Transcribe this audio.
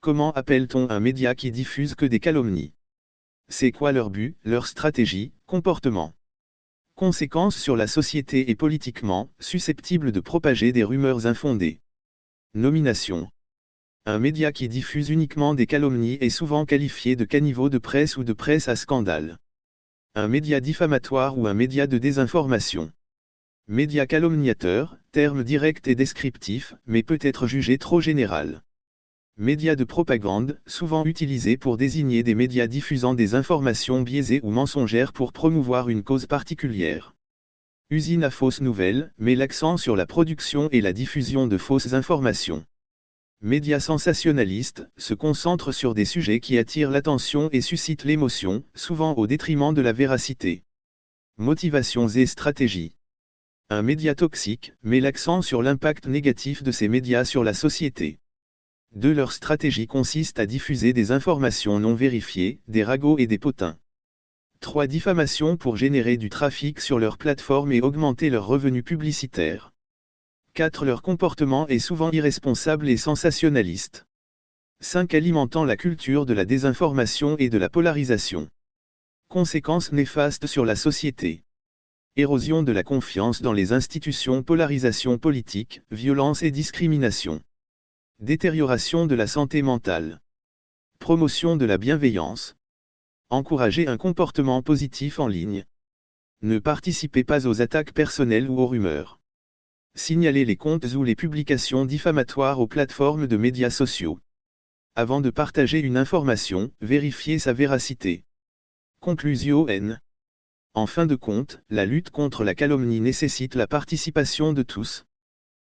Comment appelle-t-on un média qui diffuse que des calomnies? C'est quoi leur but, leur stratégie, comportement? Conséquences sur la société et politiquement, susceptibles de propager des rumeurs infondées. Nomination. Un média qui diffuse uniquement des calomnies est souvent qualifié de caniveau de presse ou de presse à scandale. Un média diffamatoire ou un média de désinformation. Média calomniateur, terme direct et descriptif, mais peut être jugé trop général. Média de propagande, souvent utilisé pour désigner des médias diffusant des informations biaisées ou mensongères pour promouvoir une cause particulière. Usine à fausses nouvelles, met l'accent sur la production et la diffusion de fausses informations. Média sensationnaliste, se concentre sur des sujets qui attirent l'attention et suscitent l'émotion, souvent au détriment de la véracité. Motivations et stratégies. Un média toxique, met l'accent sur l'impact négatif de ces médias sur la société. Leur stratégie consiste à diffuser des informations non vérifiées, des ragots et des potins. 3. Diffamation pour générer du trafic sur leur plateforme et augmenter leurs revenus publicitaires. 4. Leur comportement est souvent irresponsable et sensationnaliste. 5. Alimentant la culture de la désinformation et de la polarisation. Conséquences néfastes sur la société. Érosion de la confiance dans les institutions, polarisation politique, violence et discrimination. Détérioration de la santé mentale. Promotion de la bienveillance. Encourager un comportement positif en ligne. Ne participez pas aux attaques personnelles ou aux rumeurs. Signalez les comptes ou les publications diffamatoires aux plateformes de médias sociaux. Avant de partager une information, vérifiez sa véracité. Conclusion N. En fin de compte, la lutte contre la calomnie nécessite la participation de tous.